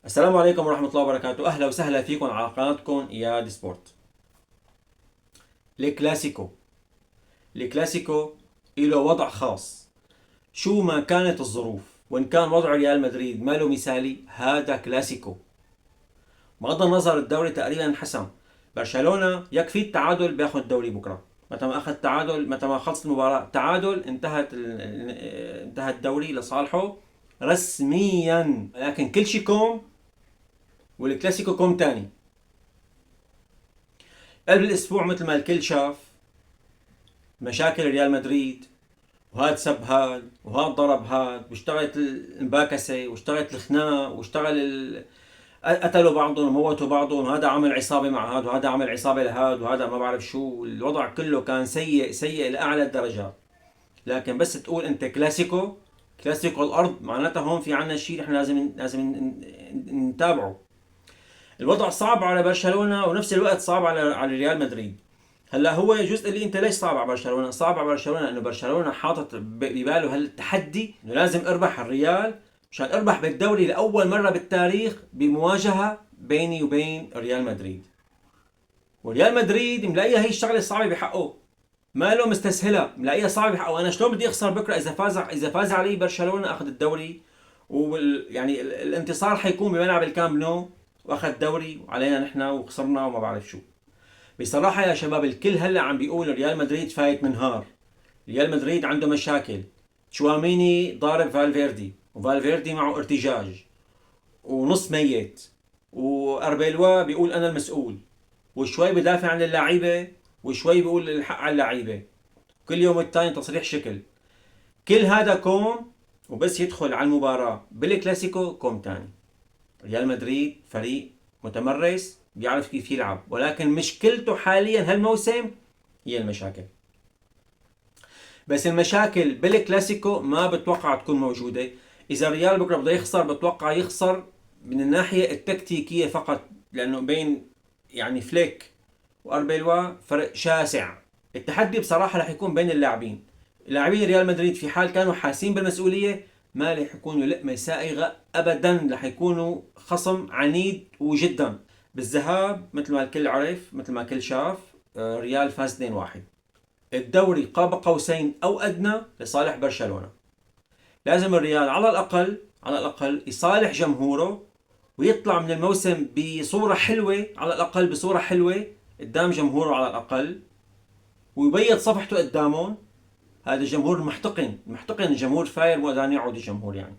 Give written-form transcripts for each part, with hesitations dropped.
السلام عليكم ورحمة الله وبركاته. أهلا وسهلا فيكم على قناتكم إياد سبورت. الكلاسيكو الكلاسيكو له وضع خاص. شو ما كانت الظروف، وإن كان وضع ريال مدريد ما له مثالي، هذا كلاسيكو. بغض النظر الدوري تقريبا انحسم. برشلونة يكفي التعادل بياخذ الدوري بكرة. متى ما أخذ تعادل، متى ما خلصت المباراة تعادل، انتهى الدوري لصالحه رسميا. لكن كل شيء كوم، والكلاسيكو كوم تاني. قبل الاسبوع مثل ما الكل شاف مشاكل ريال مدريد، وهاد سب هاد وهاد ضرب هاد، واشتغلت المباكسه واشتغلت الخناق قتلوا بعضهم وموتوا بعضهم، وهذا عمل عصابه مع هاد وهذا عمل عصابه لهاد وهذا ما بعرف شو. الوضع كله كان سيء سيء لاعلى الدرجات. لكن بس تقول انت كلاسيكو الارض، معناتها هون في عنا شيء نحن لازم نتابعه. الوضع صعب على برشلونه ونفس الوقت صعب على ريال مدريد. هلا هو جزء اللي انت ليش صعب على برشلونه؟ صعب على برشلونه لانه برشلونه حاطط بباله هالتحدي انه لازم اربح الريال مشان اربح بالدوري لاول مره بالتاريخ بمواجهه بيني وبين ريال مدريد. وريال مدريد ملاقيها هي الشغله الصعبه بحقه، ما له مستسهله، ملاقيها صعبه بحقه. انا شلون بدي اخسر بكره اذا فاز علي برشلونه اخذ الدوري؟ يعني الانتصار حيكون بملعب الكامب نو، واخذ دوري وعلينا نحن وخسرنا وما بعرف شو. بصراحة يا شباب الكل هلا عم بيقول ريال مدريد فايت منهار، ريال مدريد عنده مشاكل، تشواميني ضارب فالفيردي وفالفيردي معه ارتجاج ونص ميت، واربيلوا بيقول انا المسؤول، وشوي بدافع عن اللعيبة وشوي بيقول الحق على اللعيبة، كل يوم الثاني تصريح شكل. كل هذا كوم، وبس يدخل على المباراة بالكلاسيكو كوم تاني. ريال مدريد فريق متمرس بيعرف كيف يلعب، ولكن مشكلته حاليا هالموسم هي المشاكل. بس المشاكل بالكلاسيكو ما بتوقع تكون موجودة. إذا ريال بكرة بده يخسر بتوقع يخسر من الناحية التكتيكية فقط، لأنه بين يعني فليك وأربيلوا فرق شاسع. التحدي بصراحة رح يكون بين اللاعبين. لاعبين ريال مدريد في حال كانوا حاسين بالمسؤولية ما رح يكونوا لقمة سائغة أبدا، رح يكونوا خصم عنيد وجدا. بالذهاب مثل ما الكل عرف، مثل ما الكل شاف، ريال فاز 2-1. الدوري قاب قوسين أو أدنى لصالح برشلونة. لازم الريال على الأقل يصالح جمهوره، ويطلع من الموسم بصورة حلوة، على الأقل بصورة حلوة قدام جمهوره على الأقل، ويبيض صفحته قدامهم. هذا الجمهور محتقن الجمهور فاير ودان يعود الجمهور يعني.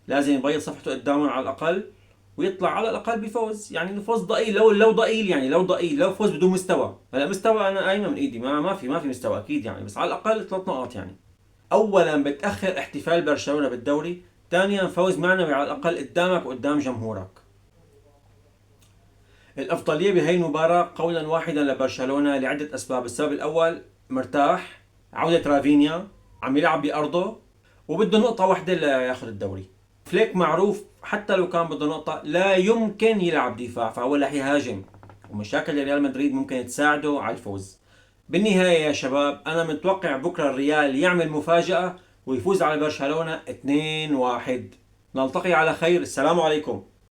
لازم يبيض صفحته قدامهم على الأقل، ويطلع على الأقل بفوز. يعني فوز ضئيل، لو ضئيل يعني، لو ضئيل، لو فوز بدون مستوى. هلا مستوى أنا قايمة من إيدي، ما في مستوى أكيد يعني، بس على الأقل 3 نقاط يعني. أولا بتأخر احتفال برشلونة بالدوري، ثانيا فوز معنوي على الأقل قدامك وقدام جمهورك. الأفضلية بهي المباراة قولا واحدا لبرشلونة لعدة أسباب. السبب الأول مرتاح، عودة رافينيا عم يلعب بأرضه وبده نقطة واحدة لياخذ الدوري. فليك معروف حتى لو كان بده نقطة لا يمكن يلعب دفاع، فهو رح يهاجم، ومشاكل ريال مدريد ممكن تساعده على الفوز. بالنهاية يا شباب أنا متوقع بكرة الريال يعمل مفاجأة ويفوز على برشلونة 2-1. نلتقي على خير، السلام عليكم.